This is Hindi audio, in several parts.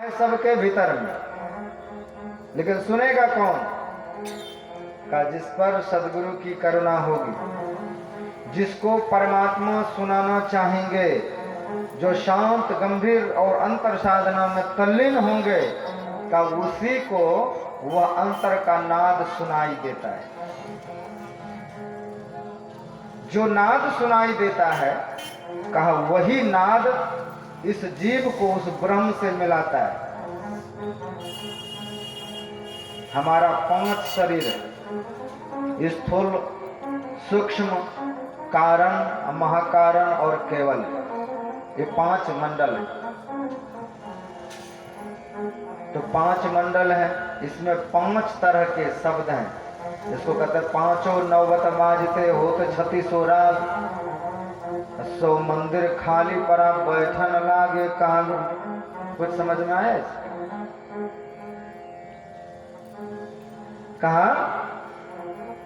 है सबके भीतर में, लेकिन सुनेगा कौन? का जिस पर सदगुरु की करुणा होगी, जिसको परमात्मा सुनाना चाहेंगे, जो शांत गंभीर और अंतर साधना में तल्लीन होंगे, का उसी को वह अंतर का नाद सुनाई देता है। जो नाद सुनाई देता है, कहा वही नाद इस जीव को उस ब्रह्म से मिलाता है। हमारा 5 शरीर है, स्थूल, सूक्ष्म, कारण, महाकारण और केवल, ये 5 मंडल है। तो 5 मंडल है, इसमें 5 तरह के शब्द हैं। इसको कहते हैं पांचों नौबत बाजते होत 36 राग, 100 मंदिर खाली पड़ा बैठन लागे कहां। कुछ समझ में आया? कहा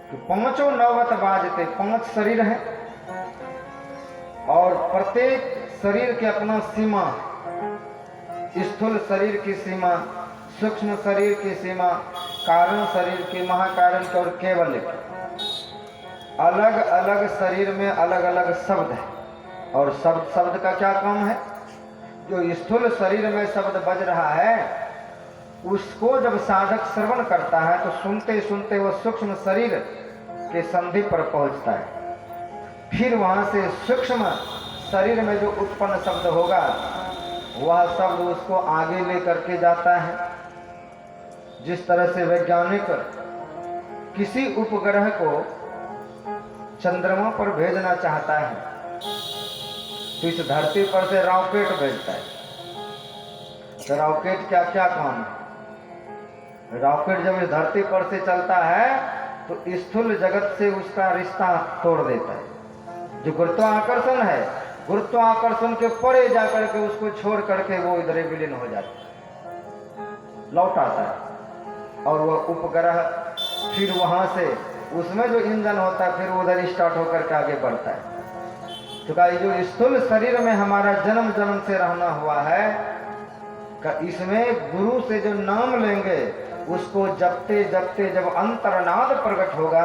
कि पांचों नौबत बाजते, 5 शरीर हैं और प्रत्येक शरीर के अपना सीमा, स्थूल शरीर की सीमा, सूक्ष्म शरीर की सीमा, कारण शरीर की, महाकारण की और केवल। अलग अलग शरीर में अलग अलग शब्द है और शब्द का क्या काम है? जो स्थूल शरीर में शब्द बज रहा है, उसको जब साधक श्रवण करता है तो सुनते सुनते वह सूक्ष्म शरीर के संधि पर पहुंचता है। फिर वहां से सूक्ष्म शरीर में जो उत्पन्न शब्द होगा, वह शब्द उसको आगे लेकर के जाता है। जिस तरह से वैज्ञानिक किसी उपग्रह को चंद्रमा पर भेजना चाहता है तो इस धरती पर से रॉकेट भेजता है। तो रॉकेट क्या क्या काम है? रॉकेट जब इस धरती पर से चलता है तो स्थूल जगत से उसका रिश्ता तोड़ देता है। जो गुरुत्वाकर्षण है, गुरुत्वाकर्षण के परे जाकर के उसको छोड़ करके वो इधर विलीन हो जाता है, लौट आता है। और वह उपग्रह फिर वहां से उसमें जो इंजन होता है फिर उधर स्टार्ट होकर के आगे बढ़ता है। तो कहा जो स्थूल शरीर में हमारा जन्म जन्म से रहना हुआ है, का इसमें गुरु से जो नाम लेंगे उसको जपते जपते जब अंतर्नाद प्रकट होगा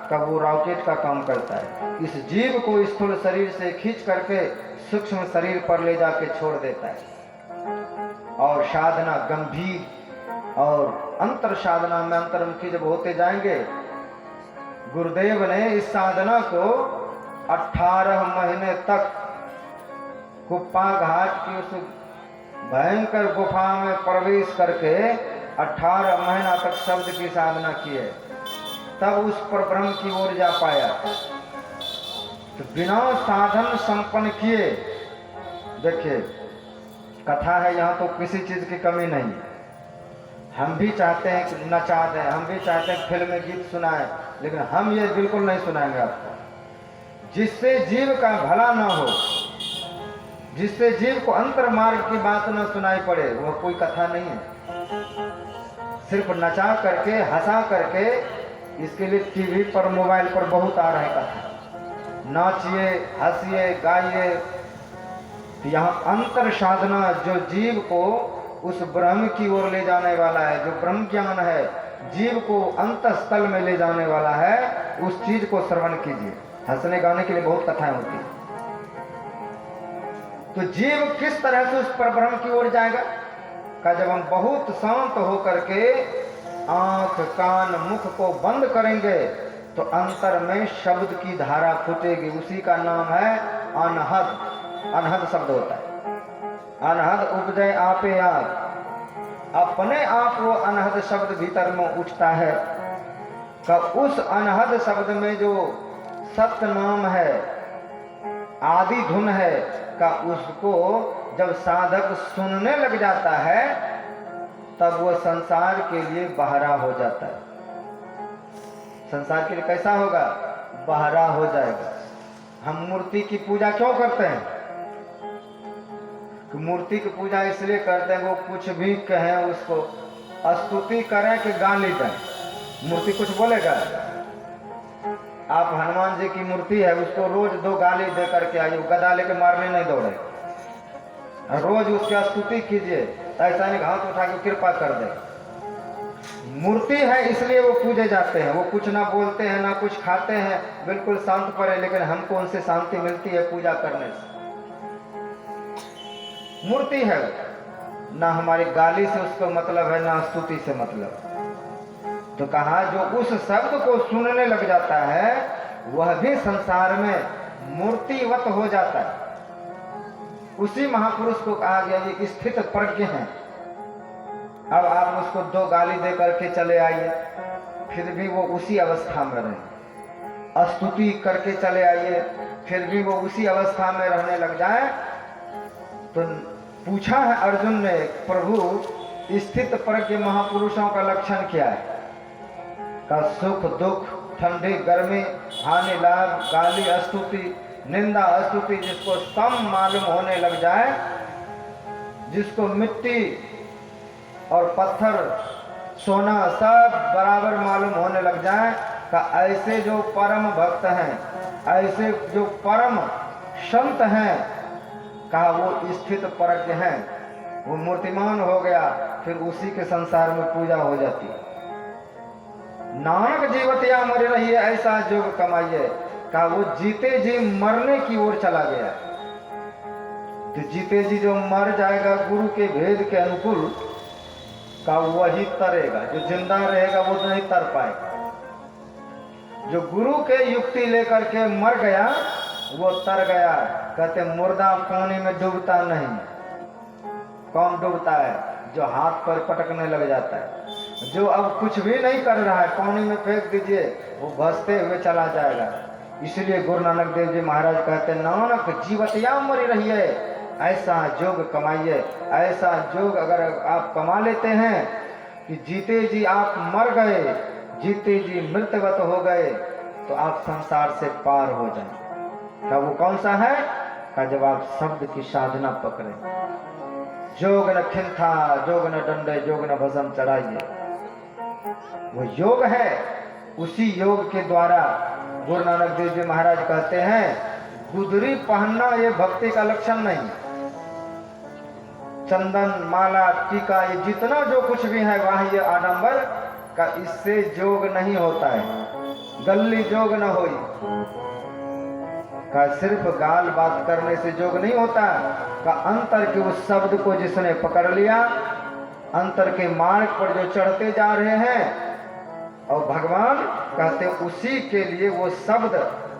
तब वो रॉकेट का काम करता है। इस जीव को स्थूल शरीर से खींच करके सूक्ष्म शरीर पर ले जाके छोड़ देता है। और साधना गंभीर और अंतर साधना में अंतर्मुखी जब होते जाएंगे, गुरुदेव ने इस साधना को 18 महीने तक कुप्पा घाट की उस भयंकर गुफा में प्रवेश करके 18 महीना तक शब्द की साधना की है, तब उस पर ब्रह्म की ओर जा पाया। तो बिना साधन संपन्न किए, देखिए कथा है यहाँ तो किसी चीज की कमी नहीं। हम भी चाहते हैं कि नचा दें, हम भी चाहते हैं फिल्म में गीत सुनाएं, लेकिन हम ये बिल्कुल नहीं सुनाएंगे आपको। जिससे जीव का भला ना हो, जिससे जीव को अंतर मार्ग की बात न सुनाई पड़े, वह कोई कथा नहीं है। सिर्फ नचा करके, हंसा करके, इसके लिए टीवी पर, मोबाइल पर बहुत आ रहे कथा। नाचिए, हंसिए, गाइए। तो यहाँ अंतर साधना जो जीव को उस ब्रह्म की ओर ले जाने वाला है, जो ब्रह्म ज्ञान है, जीव को अंतस्थल में ले जाने वाला है, उस चीज को श्रवण कीजिए। हंसने गाने के लिए बहुत कथाएं होती है। तो जीव किस तरह से उस पर ब्रह्म की ओर जाएगा? का जब हम बहुत शांत होकर के आंख, कान, मुख को बंद करेंगे तो अंतर में शब्द की धारा फूटेगी। उसी का नाम है अनहद। अनहद शब्द होता है। अनहद उपजय आपे आप, अपने आप वो अनहद शब्द भीतर में उठता है। का उस अनहद शब्द में जो सत्य नाम है, आदि धुन है, का उसको जब साधक सुनने लग जाता है तब वो संसार के लिए बहरा हो जाता है। संसार के लिए कैसा होगा? बहरा हो जाएगा। हम मूर्ति की पूजा क्यों करते हैं? कि मूर्ति की पूजा इसलिए करते हैं वो कुछ भी कहें, उसको स्तुति करें कि गाली दें, मूर्ति कुछ बोलेगा? आप हनुमान जी की मूर्ति है, उसको रोज 2 गाली दे करके आइए, गदा लेके मारने नहीं दौड़े। रोज उसकी स्तुति कीजिए, ऐसा नहीं हाथ उठा के कृपा कर दे। मूर्ति है इसलिए वो पूजे जाते हैं। वो कुछ ना बोलते हैं ना कुछ खाते हैं, बिल्कुल शांत पड़े, लेकिन हमको उनसे शांति मिलती है पूजा करने से। मूर्ति है, ना हमारी गाली से उसको मतलब है, ना स्तुति से मतलब। तो कहा जो उस शब्द को सुनने लग जाता है वह भी संसार में मूर्तिवत हो जाता है। उसी महापुरुष को कहा गया ये स्थित प्रज्ञ है। अब आप उसको 2 गाली दे करके चले आइए, फिर भी वो उसी अवस्था में रहे। स्तुति करके चले आइए, फिर भी वो उसी अवस्था में रहने लग जाए। तो पूछा है अर्जुन ने, प्रभु स्थित प्रज्ञ महापुरुषों का लक्षण क्या है? का सुख दुख, ठंडी गर्मी, हानि लाभ, गाली स्तुति, निंदा स्तुति, जिसको सम मालूम होने लग जाए, जिसको मिट्टी और पत्थर सोना सब बराबर मालूम होने लग जाए, का ऐसे जो परम भक्त हैं, ऐसे जो परम संत हैं, कहा वो स्थित प्रज्ञ हैं। वो मूर्तिमान हो गया, फिर उसी के संसार में पूजा हो जाती है। नानक जीवतिया मर रही है ऐसा जोग कमाइए, कहा वो जीते जी मरने की ओर चला गया। तो जीते जी जो मर जाएगा गुरु के भेद के अनुकूल, का वही तरेगा। जो जिंदा रहेगा वो नहीं तर पाएगा। जो गुरु के युक्ति लेकर के मर गया वो तर गया। कहते मुर्दा पानी में डूबता नहीं। कौन डूबता है? जो हाथ पर पटकने लग जाता है। जो अब कुछ भी नहीं कर रहा है, पानी में फेंक दीजिए, वो भसते हुए चला जाएगा। इसलिए गुरु नानक देव जी महाराज कहते नानक जीवतिया मरी रही है ऐसा जोग कमाइए। ऐसा जोग अगर आप कमा लेते हैं कि जीते जी आप मर गए, जीते जी मृतवत हो गए, तो आप संसार से पार हो जाए। क्या वो कौन सा है? का जब आप शब्द की साधना पकड़े, जोग न खिंथा, जोग न डंडे, जोग न भस्म चढ़ाइए, वो योग है। उसी योग के द्वारा गुरु नानक देव जी महाराज कहते हैं गुदरी पहनना ये भक्ति का लक्षण नहीं। चंदन माला टीका ये जितना जो कुछ भी है वह ये आडंबर का, इससे जोग नहीं होता है। गल्ली जोग न होई का, सिर्फ गाल बात करने से जोग नहीं होता का। अंतर के उस शब्द को जिसने पकड़ लिया, अंतर के मार्ग पर जो चढ़ते जा रहे हैं, और भगवान कहते उसी के लिए वो शब्द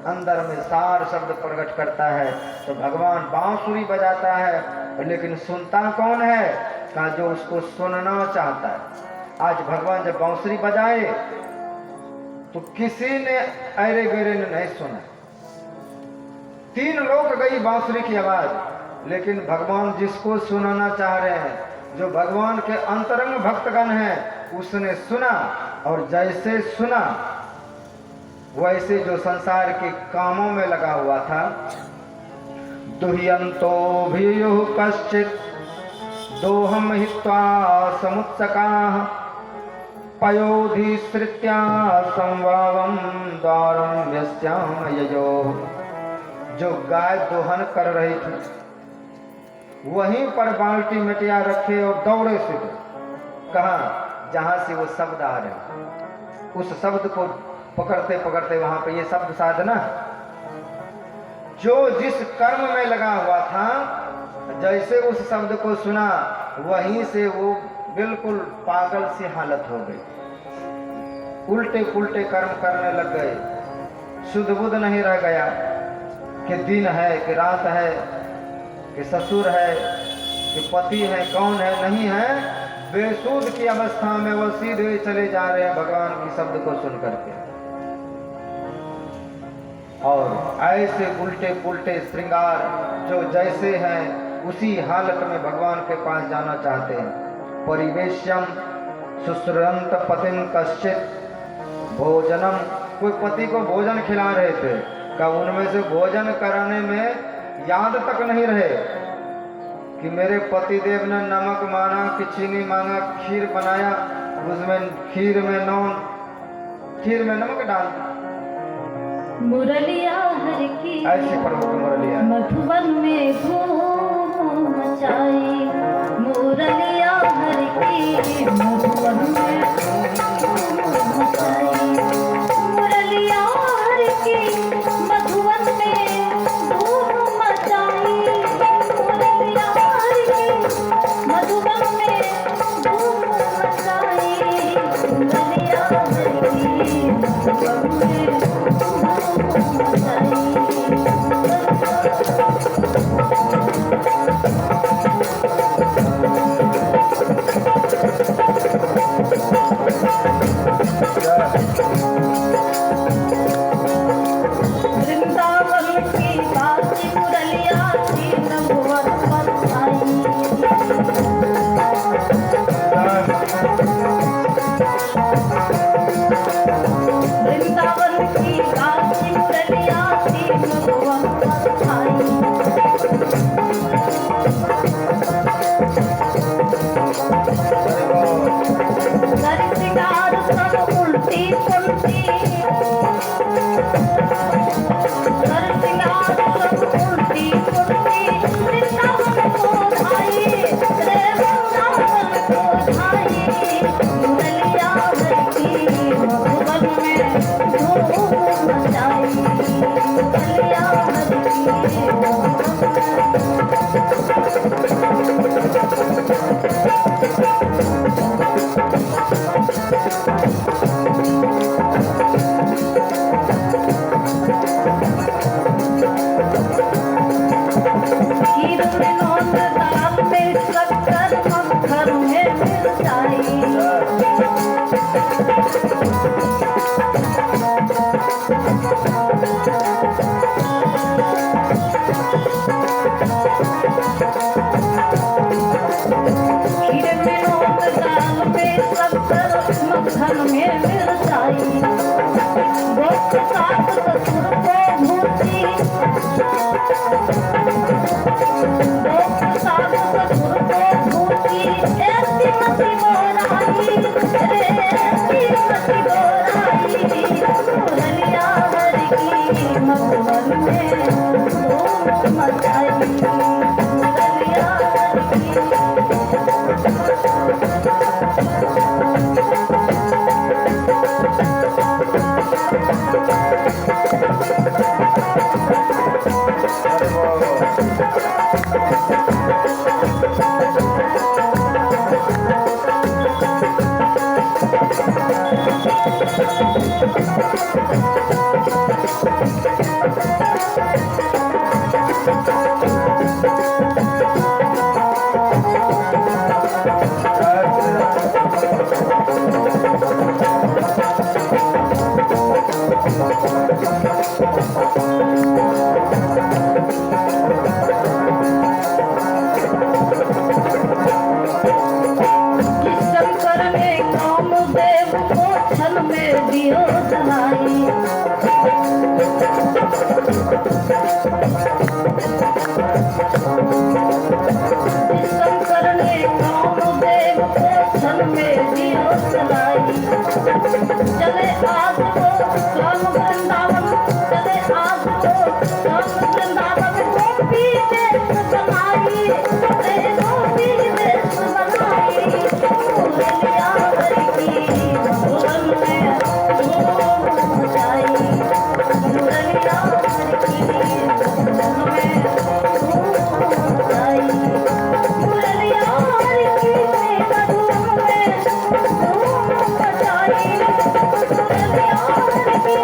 अंदर में सार शब्द प्रकट करता है। तो भगवान बांसुरी बजाता है, लेकिन सुनता कौन है? का जो उसको सुनना चाहता है। आज भगवान जब बांसुरी बजाए तो किसी ने अरे गरे ने नहीं सुना। 3 लोग गई बांसुरी की आवाज, लेकिन भगवान जिसको सुनाना चाह रहे हैं, जो भगवान के अंतरंग भक्तगण हैं, उसने सुना। और जैसे सुना वैसे जो संसार के कामों में लगा हुआ था, दुह्यंतो भियुः कश्चित् दोहम हित्वा समुत्सकाः पयोधिश्रित्या संवावं द्वारं यस्याम ययो। जो गाय दोहन कर रही थी वहीं पर बाल्टी मिटिया रखे और दौड़े सीधे कहा जहां से वो शब्द आ रहे, उस शब्द को पकड़ते पकड़ते वहां पे ये शब्द साधना। जो जिस कर्म में लगा हुआ था, जैसे उस शब्द को सुना वहीं से वो बिल्कुल पागल सी हालत हो गई, उल्टे पुल्टे कर्म करने लग गए। शुद्ध बुद्ध नहीं रह गया कि दिन है कि रात है कि ससुर है कि पति है, कौन है नहीं है। बेसुध की अवस्था में वो सीधे चले जा रहे हैं भगवान की शब्द को सुन करके। और ऐसे उल्टे पुल्टे श्रृंगार जो जैसे हैं उसी हालत में भगवान के पास जाना चाहते हैं। परिवेश्यम सुश्रंत पतिम कश्चित भोजनम, कोई पति को भोजन खिला रहे थे, का उनमें से भोजन कराने में याद तक नहीं रहे कि मेरे पति देव ने नमक मांगा कि चीनी मांगा, खीर बनाया, उसमें खीर में नमक डाल दिया। मुरलिया हर की ऐसे प्रभु की मुरलिया मधुबन में धूम मचाई, मुरलिया की मधुबन में धूम मचाई। मुरलिया हर की मधुबन में धूम मचाई। मुरलिया हर की मधुबन में धूम मचाई। मुरलिया हर की मधुबन में धूम मचाई। वृंदावन की बासी मुरलिया थी नभुवन पर छाई। वृंदावन की बासी मुरलिया थी नभुवन पर छाई। कर श्रृंगार सब उल्टी पुल्टी। कर श्रृंगार सब उल्टी पुल्टी। वृंदावन को धाई रे वृंदावन को धाई। मुरलिया हर की मधुबन में धूम मचाई। मुरलिया हर की मधुबन खीर में नोट दाल में शक्कर मक्खन में मिर्चाई। खीर में नोट दाल में शक्कर मक्खन में मिर्चाई। गोश्त सास ससुर को भूसी। गोश्त सास ससुर को भूसी। ऐसी मती बोराई रे ऐसी मती बोराई। मुरलिया हर की मधुबन में धूम मचाई। मुरलिया हर की शंकर ने कामदेव को छल में दियो जलाई। शंकर ने कामदेव को छल में दियो जलाई। चले आज वो श्याम वृंदावन। चले आज वो श्याम वृंदावन। गोपी वेश बनाई रे गोपी वेश बनाई। मुरलिया हर की मधुबन में धूम मचाई। मुरलिया हर की मधुबन में धूम मचाई। मुरलिया हर की मधुबन में धूम मचाई। मुरलिया हर की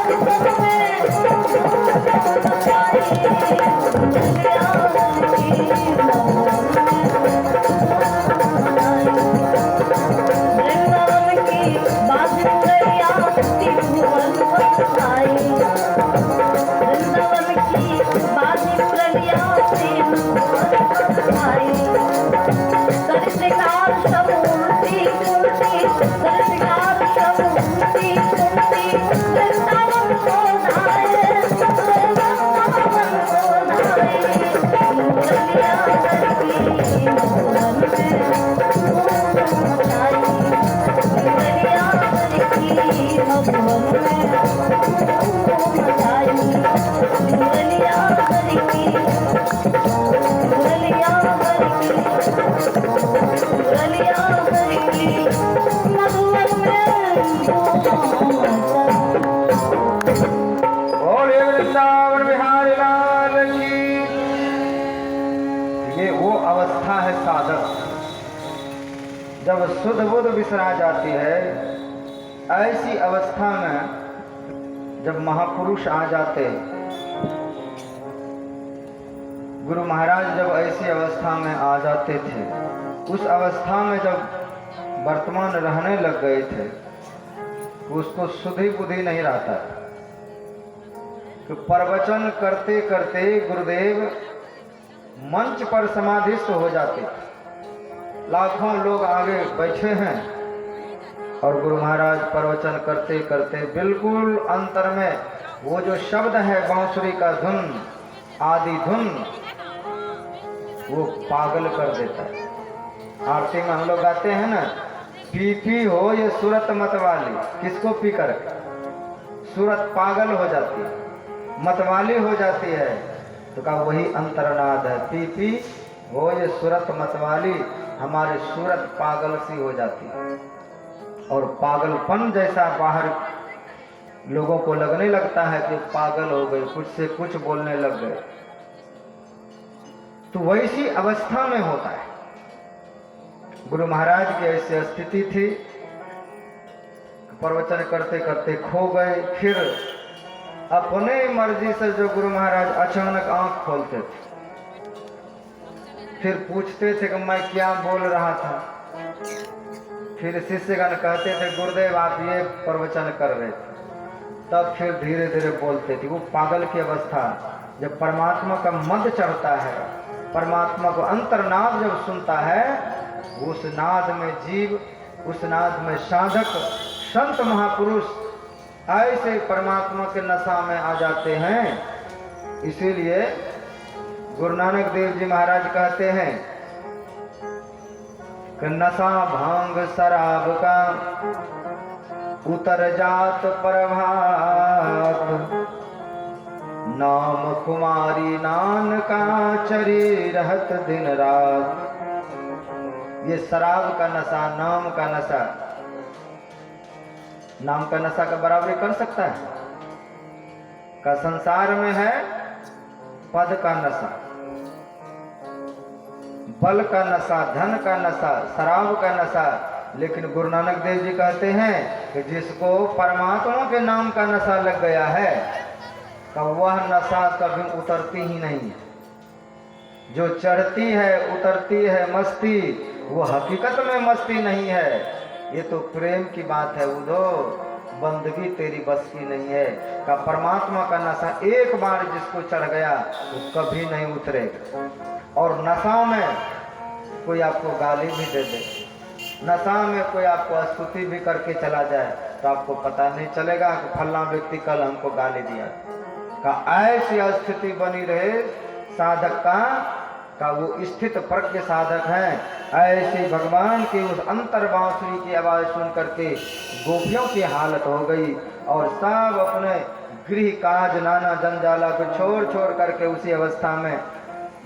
मधुबन में धूम मचाई। मुरलिया हर की मधुबन वृंदावन की बासी मुरलिया त्रिभुवन पर छाई। वृंदावन की बासी मुरलिया त्रिभुवन पर छाई। कर श्रृंगार सब उल्टी पुल्टी। कर श्रृंगार सब उल्टी पुल्टी। वृंदावन को धाए वृंदावन को धाए। मुरलिया हर की मधुबन में धूम मचाई। मुरलिया हर की मधुबन में धूम मचाई। मुरलिया हर की मुरलिया हर की मुरलिया जब शुद्ध बुद्ध विसरा जाती है, ऐसी अवस्था में जब महापुरुष आ जाते, गुरु महाराज जब ऐसी अवस्था में आ जाते थे, उस अवस्था में जब वर्तमान रहने लग गए थे, उसको सुधि बुद्धि नहीं रहता कि प्रवचन करते करते गुरुदेव मंच पर समाधिस्थ हो जाते। लाखों लोग आगे बैठे हैं और गुरु महाराज प्रवचन करते करते बिल्कुल अंतर में वो जो शब्द है बांसुरी का धुन, आदि धुन, वो पागल कर देता है। आरती में हम लोग गाते हैं ना, पी पी हो ये सूरत मतवाली, किसको पी कर सूरत पागल हो जाती है, मतवाली हो जाती है, तो कहा वही अंतरनाद है। पी पी हो ये सूरत मतवाली, हमारी सूरत पागल सी हो जाती है और पागलपन जैसा बाहर लोगों को लगने लगता है कि पागल हो गए, कुछ से कुछ बोलने लग गए, तो वैसी अवस्था में होता है। गुरु महाराज की ऐसी स्थिति थी, प्रवचन करते करते खो गए। फिर अपने मर्जी से जो गुरु महाराज अचानक आंख खोलते थे, फिर पूछते थे कि मैं क्या बोल रहा था। फिर शिष्यगण कहते थे गुरुदेव आप ये प्रवचन कर रहे थे, तब फिर धीरे धीरे बोलते थे। वो पागल की अवस्था, जब परमात्मा का मद चढ़ता है, परमात्मा को अंतर्नाद जब सुनता है, उस नाद में जीव, उस नाद में साधक, संत महापुरुष ऐसे परमात्मा के नशा में आ जाते हैं। इसीलिए गुरु नानक देव जी महाराज कहते हैं कि नशा भांग शराब का उतर जात प्रभात, नाम कुमारी नान का चरी रहत दिन रात। ये शराब का नशा, नाम का नशा, नाम का नशा का बराबरी कर सकता है? का संसार में है पद का नशा, बल का नशा, धन का नशा, शराब का नशा। लेकिन गुरु नानक देव जी कहते हैं कि जिसको परमात्मा के नाम का नशा लग गया है, तो वह नशा कभी उतरती ही नहीं है। जो चढ़ती है, उतरती है मस्ती, वो हकीकत में मस्ती नहीं है। ये तो प्रेम की बात है उधो, बंदगी तेरी बस की नहीं है। का परमात्मा का नशा एक बार जिसको चढ़ गया वो कभी नहीं उतरेगा। और नशा में कोई आपको गाली भी दे दे, नशा में कोई आपको स्तुति भी करके चला जाए, तो आपको पता नहीं चलेगा कि फल्ला व्यक्ति कल हमको गाली दिया। का ऐसी स्थिति बनी रहे साधक का वो स्थित प्रज्ञ साधक हैं। ऐसे भगवान की उस अंतर बांसुरी की आवाज सुन करके गोपियों की हालत हो गई और सब अपने गृह काज नाना जंजाला को छोड़ छोड़ करके उसी अवस्था में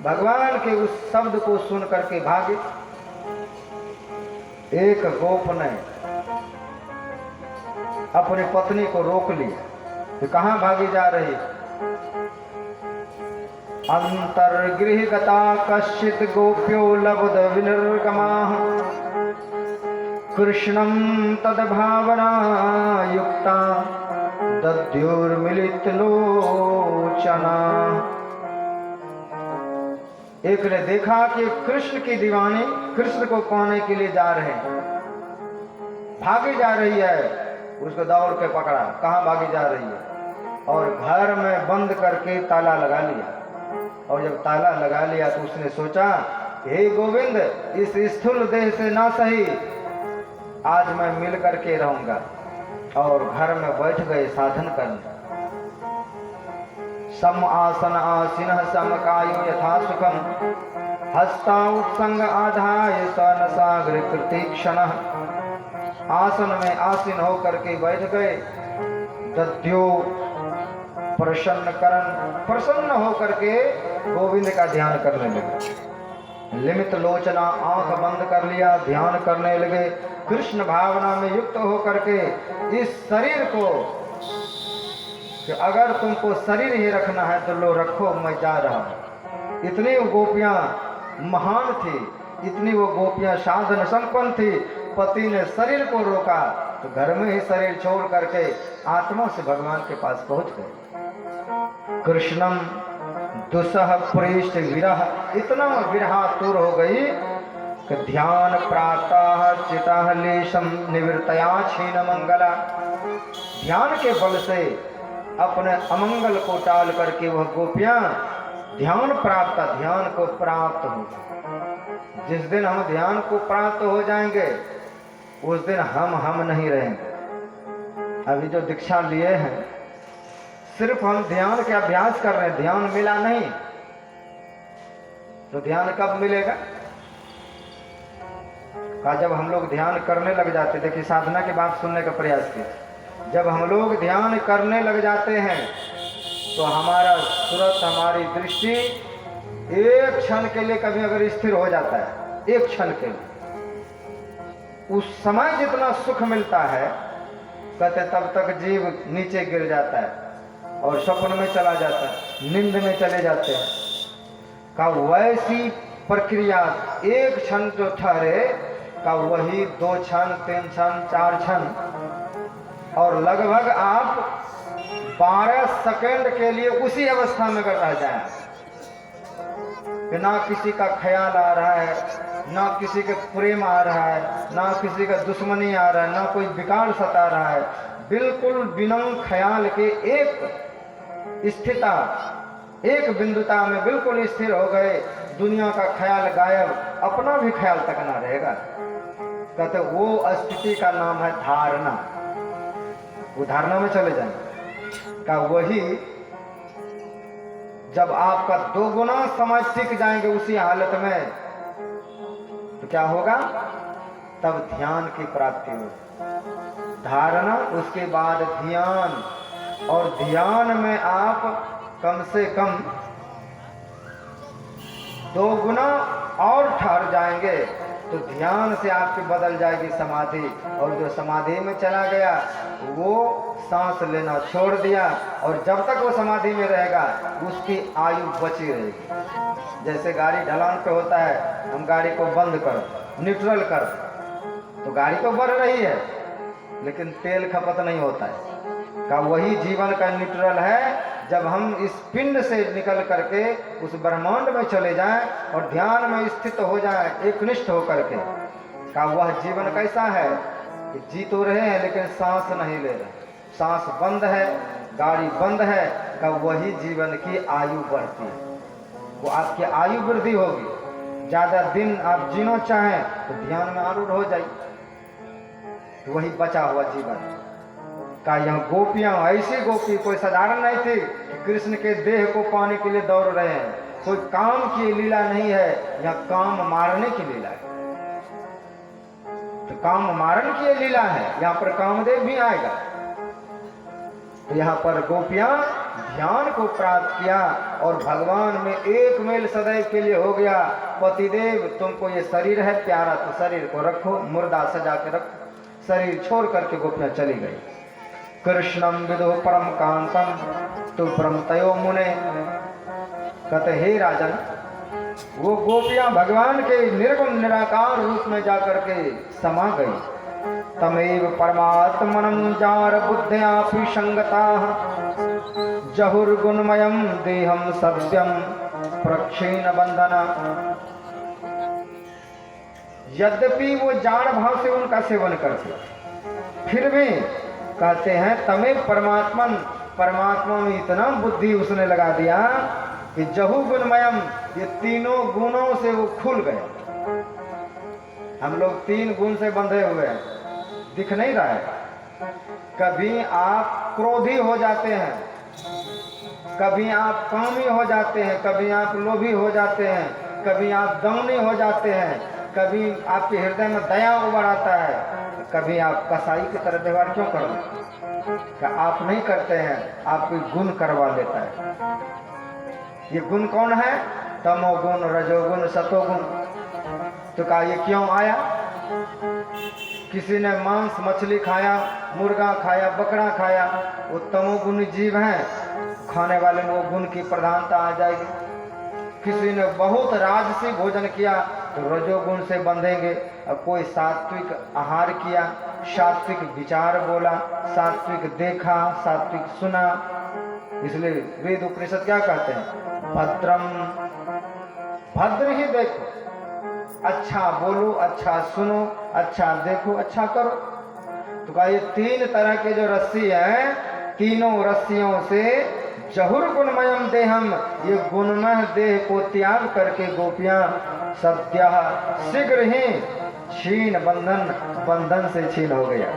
भगवान के उस शब्द को सुन करके भागे। एक गोप ने अपनी पत्नी को रोक लिया कि कहाँ भागी जा रही? अंतर्गृह गता कश्चित गोप्यो लब्ध विनिर्गमाः, कृष्णं तद्भावना युक्ता दद्युर्मिलित लोचना। एक ने देखा कि कृष्ण की दीवानी कृष्ण को पाने के लिए जा रहे हैं, भागी जा रही है। उसको दौड़ के पकड़ा, कहाँ भागी जा रही है? और घर में बंद करके ताला लगा लिया। और जब ताला लगा लिया तो उसने सोचा, हे गोविंद, इस स्थूल देह से ना सही, आज मैं मिल करके रहूंगा। और घर में बैठ गए साधन करने। सम आसन आसीन सम कायो यथा सुखम, हस्ता उत्संग आधाय स नसाग्र कृतीक्षण। आसन में आसीन होकर के बैठ गए। दद्यो प्रसन्न करन, प्रसन्न होकर के गोविंद का ध्यान करने लगे। लिमित लोचना, आंख बंद कर लिया, ध्यान करने लगे। कृष्ण भावना में युक्त होकर के इस शरीर को कि अगर तुमको शरीर ही रखना है तो लो रखो, मैं जा रहा हूं। इतनी गोपियां महान थी, इतनी वो गोपियां साधन संपन्न थी, पति ने शरीर को रोका तो घर में ही शरीर छोड़ करके आत्मा से भगवान के पास पहुंच गए। कृष्णम दुसह पृष्ठ विरह, इतना विरहातुर हो गई कि ध्यान प्रातः चितः लेशम निवृत्तया क्षीण मंगला, ध्यान के बल से अपने अमंगल को टाल करके वह गोपियां ध्यान को प्राप्त हो। जिस दिन हम ध्यान को प्राप्त हो जाएंगे उस दिन हम नहीं रहेंगे। अभी जो दीक्षा लिए हैं सिर्फ हम ध्यान के अभ्यास कर रहे हैं, ध्यान मिला नहीं तो ध्यान कब मिलेगा? का जब हम लोग ध्यान करने लग जाते, देखिए साधना की बात सुनने का प्रयास कीजिए, जब हम लोग ध्यान करने लग जाते हैं तो हमारा सूरत, हमारी दृष्टि एक क्षण के लिए कभी अगर स्थिर हो जाता है, एक क्षण के लिए, उस समय जितना सुख मिलता है कहते तब तक जीव नीचे गिर जाता है और स्वप्न में चला जाता है, नींद में चले जाते हैं। का वैसी प्रक्रिया एक क्षण जो ठहरे का वही 2 क्षण, 3 क्षण, 4 क्षण और लगभग आप 12 सेकंड के लिए उसी अवस्था में रह जाए कि ना किसी का ख्याल आ रहा है, ना किसी के प्रेम आ रहा है, ना किसी का दुश्मनी आ रहा है, ना कोई विकार सता रहा है, बिल्कुल बिना ख्याल के एक स्थिरता, एक बिंदुता में बिल्कुल स्थिर हो गए, दुनिया का ख्याल गायब, अपना भी ख्याल तक ना रहेगा। कहते वो स्थिति का नाम है धारणा। वो धारणा में चले जाएंगे का वही जब आपका 2 गुना समय टिक जाएंगे उसी हालत में तो क्या होगा? तब ध्यान की प्राप्ति होगी। धारणा, उसके बाद ध्यान, और ध्यान में आप कम से कम 2 गुना और ठहर जाएंगे तो ध्यान से आपकी बदल जाएगी समाधि, और जो समाधि में चला गया वो सांस लेना छोड़ दिया, और जब तक वो समाधि में रहेगा उसकी आयु बची रहेगी। जैसे गाड़ी ढलान पे होता है, हम गाड़ी को बंद कर, न्यूट्रल कर, तो गाड़ी तो बढ़ रही है लेकिन तेल खपत नहीं होता है। का वही जीवन का न्यूट्रल है। जब हम इस पिंड से निकल करके उस ब्रह्मांड में चले जाएं और ध्यान में स्थित हो जाएं, एकनिष्ठ होकर के, का वह जीवन कैसा है कि जी तो रहे हैं लेकिन सांस नहीं ले रहे, सांस बंद है, गाड़ी बंद है, का वही जीवन की आयु बढ़ती है। वो आपकी आयु वृद्धि होगी। ज़्यादा दिन आप जीना चाहें तो ध्यान में आरूढ़ हो जाइए, तो वही बचा हुआ जीवन का। यह गोपियां ऐसी गोपी कोई साधारण नहीं थी कि कृष्ण के देह को पाने के लिए दौड़ रहे हैं। कोई काम की लीला नहीं है, यह काम मारने की लीला है। तो काम मारने की लीला है, यहाँ पर कामदेव भी आएगा। तो यहाँ पर गोपियां ध्यान को प्राप्त किया और भगवान में एक मेल सदैव के लिए हो गया। पतिदेव तुमको ये शरीर है प्यारा, तो शरीर को रखो, मुर्दा सजा के रखो। शरीर छोड़ करके गोपियां चली गई। कृष्णम विदु परम कांतम तु परम तयो मुने। कहते हे राजन, वो गोपियां भगवान के निर्गुण निराकार रूप में जाकर के समा गई। तमेव परमात्मनं जार बुद्ध्या संगता जहुर्गुणमयं देहम सत्यम प्रक्षीण बंधना। यद्यपि वो जाड़ भाव से उनका सेवन करते, फिर भी कहते हैं तमें परमात्मा में इतना बुद्धि उसने लगा दिया कि जहु गुणमयम, ये तीनों गुणों से वो खुल गए। हम लोग 3 गुण से बंधे हुए हैं, दिख नहीं रहा है। कभी आप क्रोधी हो जाते हैं, कभी आप कामी हो जाते हैं, कभी आप लोभी हो जाते हैं, कभी आप दमनी हो जाते हैं, कभी आपके हृदय में दया उभर आता है, कभी आप कसाई की तरह व्यवहार क्यों करो? क्या आप नहीं करते हैं, आप कोई गुण करवा लेता है। ये गुण कौन है? तमोगुण, रजोगुण, सतोगुण। तो कहा ये क्यों आया? किसी ने मांस मछली खाया, मुर्गा खाया, बकरा खाया, वो तमोगुण जीव हैं, खाने वाले में वो गुण की प्रधानता आ जाएगी। किसी ने बहुत राजसी भोजन किया, तो रजोगुण से बंधेंगे। अब कोई सात्विक आहार किया, सात्विक विचार बोला, सात्विक देखा, सात्विक सुना, इसलिए वेद उपनिषद क्या कहते हैं, भद्रम, भद्र ही देखो, अच्छा बोलो, अच्छा सुनो, अच्छा देखो, अच्छा करो। तो कहा ये तीन तरह के जो रस्सी हैं, तीनों रस्सियों से जहुर गुणमयम देहम, ये गुणमय देह को त्याग करके गोपियां सद्या शीघ्र ही छीन बंधन से छीन हो गया।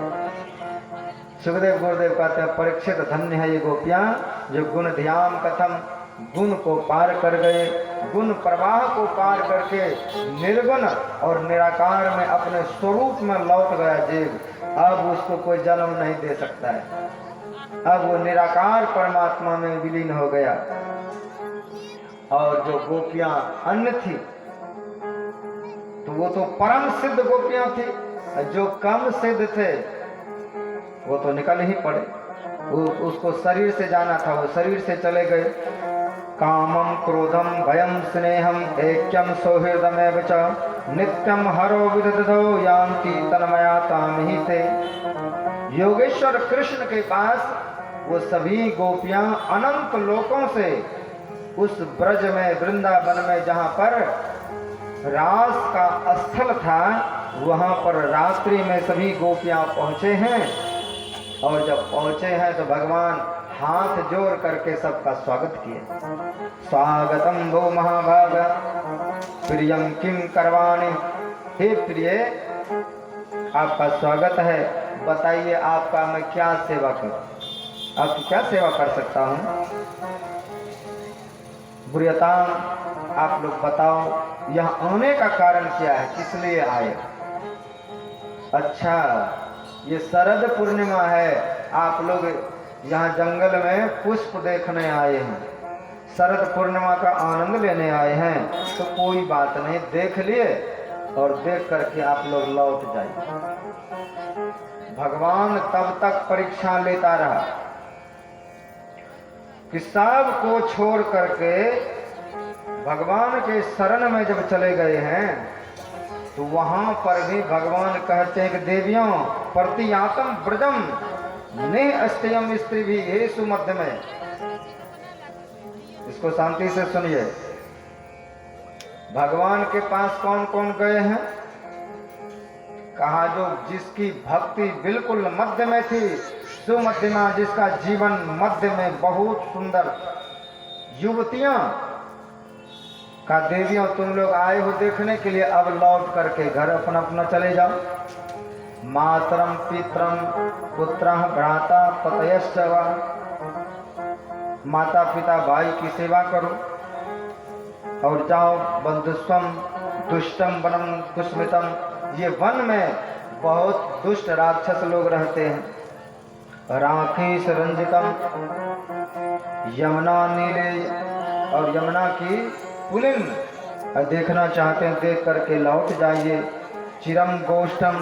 सुखदेव गुरुदेव कहते हैं परीक्षित धन्य है ये गोपियां जो गुण ध्यान कथम, गुण को पार कर गए, गुण प्रवाह को पार करके निर्गुण और निराकार में अपने स्वरूप में लौट गया जीव। अब उसको कोई जन्म नहीं दे सकता है, अब वो निराकार परमात्मा में विलीन हो गया। और जो गोपियां अन्य थी तो वो तो परम सिद्ध गोपियां थी, जो कम सिद्ध थे वो तो निकल ही पड़े। वो उसको शरीर से जाना था, वो शरीर से चले गए। कामम क्रोधम भयम स्नेहम ऐक्यम सौहृदमेव च नित्यम हरो विदधो यान्ति तन्मया तामहि ते। योगेश्वर कृष्ण के पास वो सभी गोपियां अनंत लोकों से उस ब्रज में, वृंदावन में, जहां पर रास का स्थल था, वहां पर रात्रि में सभी गोपियां पहुंचे हैं। और जब पहुंचे हैं तो भगवान हाथ जोड़ करके सबका स्वागत किए। स्वागतम भो महाभाग प्रियम किम करवाणी, हे प्रिय आपका स्वागत है, बताइए आपका मैं क्या सेवा करूं, आपकी क्या सेवा कर सकता हूं। बुरियता आप लोग बताओ यहाँ आने का कारण क्या है, किस लिए आए। अच्छा ये शरद पूर्णिमा है, आप लोग यहाँ जंगल में पुष्प देखने आए हैं, शरद पूर्णिमा का आनंद लेने आए हैं, तो कोई बात नहीं, देख लिए और देख करके आप लोग लौट जाइए। भगवान तब तक परीक्षा लेता रहा कि सब को छोड़ करके भगवान के शरण में जब चले गए हैं तो वहां पर भी भगवान कहते हैं कि देवियों प्रतियातम ब्रजम ने अष्टयम स्त्री भी हे सुमध्य में। इसको शांति से सुनिए। भगवान के पास कौन कौन गए हैं, कहा जो जिसकी भक्ति बिल्कुल मध्य में थी, सुमध्यमा, जिसका जीवन मध्य में, बहुत सुंदर युवतियां का देवियों तुम लोग आए हो देखने के लिए, अब लौट करके घर अपना अपना चले जाओ। मातरम पितरम पुत्रः भ्राता पतयश्च वा, माता पिता भाई की सेवा करो और जाओ। बंधुस्वम दुष्टम वनम दुष्मितम, ये वन में बहुत दुष्ट राक्षस लोग रहते हैं। राखेश रंजितम, यमुना नीले, और यमुना की पुलिन देखना चाहते हैं, देख करके लौट जाइए। चिरम गोष्ठम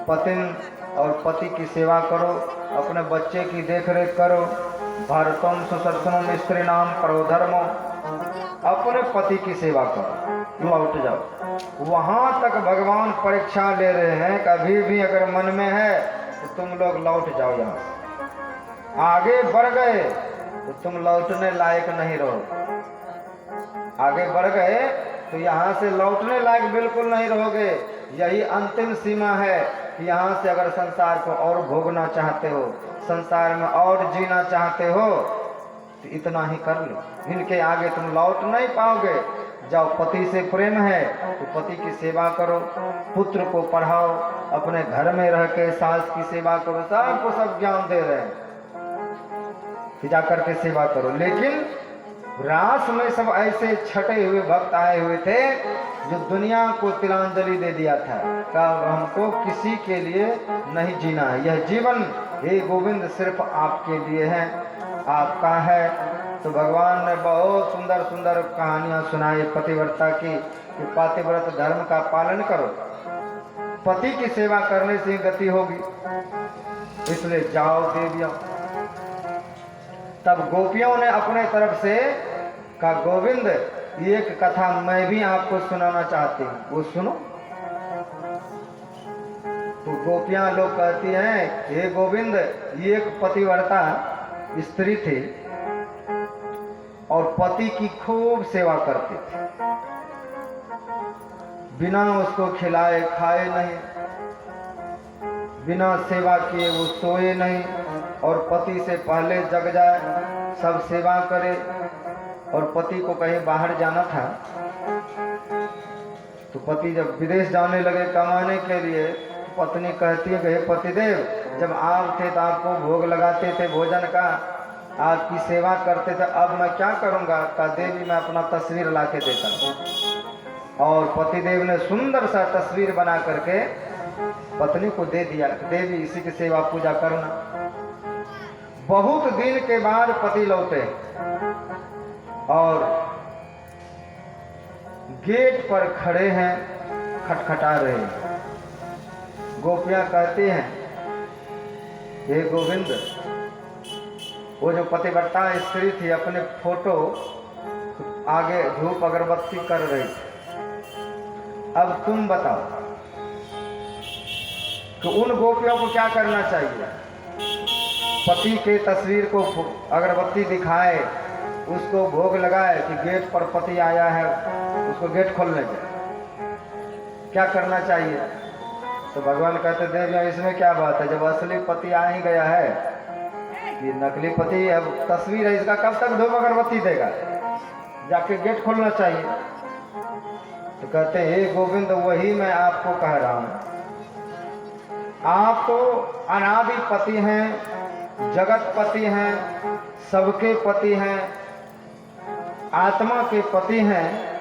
पतिन, और पति की सेवा करो, अपने बच्चे की देखरेख करो। भारतम सुसर्सनम स्त्री नाम परोधर्मो, अपने पति की सेवा करो, लौट जाओ। वहां तक भगवान परीक्षा ले रहे हैं, कभी भी अगर मन में है तो तुम लोग लौट जाओ। यहाँ आगे बढ़ गए तो तुम लौटने लायक नहीं रहो, आगे बढ़ गए तो यहाँ से लौटने लायक बिल्कुल नहीं रहोगे। यही अंतिम सीमा है कि यहाँ से अगर संसार को और भोगना चाहते हो, संसार में और जीना चाहते हो तो इतना ही कर लो, इनके आगे तुम लौट नहीं पाओगे। जाओ, पति से प्रेम है तो पति की सेवा करो, पुत्र को पढ़ाओ, अपने घर में रह के सास की सेवा करो, सबको सब ज्ञान दे रहे हैं कि जा करके सेवा करो। लेकिन रास में सब ऐसे छटे हुए भक्त आए हुए थे जो दुनिया को तिलांजलि दे दिया था, कहा हमको किसी के लिए नहीं जीना है, यह जीवन हे गोविंद सिर्फ आपके लिए है, आपका है। तो भगवान ने बहुत सुंदर सुंदर कहानियां सुनाई पतिव्रता की कि पतिव्रत धर्म का पालन करो, पति की सेवा करने से गति होगी, इसलिए जाओ देवियों। तब गोपियों ने अपने तरफ से कहा गोविंद एक कथा मैं भी आपको सुनाना चाहती हूँ, वो सुनो। तो गोपियां लोग कहती हैं, हे गोविंद, ये एक पतिव्रता स्त्री थी और पति की खूब सेवा करती थी, बिना उसको खिलाए खाए नहीं, बिना सेवा किए वो सोए नहीं, और पति से पहले जग जाए, सब सेवा करे। और पति को कहीं बाहर जाना था, तो पति जब विदेश जाने लगे कमाने के लिए, तो पत्नी कहती है कि हे पतिदेव, जब आप थे तो आपको भोग लगाते थे भोजन का, आपकी सेवा करते थे, अब मैं क्या करूँगा? का देवी मैं अपना तस्वीर ला के देता हूँ। और पतिदेव ने सुंदर सा तस्वीर बना करके पत्नी को दे दिया, देवी इसी की सेवा पूजा करना। बहुत दिन के बाद पति लौटे और गेट पर खड़े हैं, खटखटा रहे हैं। गोपियां कहती हैं, हे गोविंद, वो जो पतिव्रता स्त्री थी अपने फोटो आगे धूप अगरबत्ती कर रही थी। अब तुम बताओ कि उन गोपियों को क्या करना चाहिए? पति के तस्वीर को अगरबत्ती दिखाए, उसको भोग लगाए कि गेट पर पति आया है, उसको गेट खोलने जाए, क्या करना चाहिए? तो भगवान कहते, देवियाँ इसमें क्या बात है, जब असली पति आ ही गया है, ये नकली पति अब तस्वीर है, इसका कब तक धूप अगरबत्ती देगा? जाके गेट खोलना चाहिए। तो कहते, हे गोविंद, वही मैं आपको कह रहा हूँ, आप तो अनादि पति हैं, जगत पति हैं, सबके पति हैं, आत्मा के पति हैं,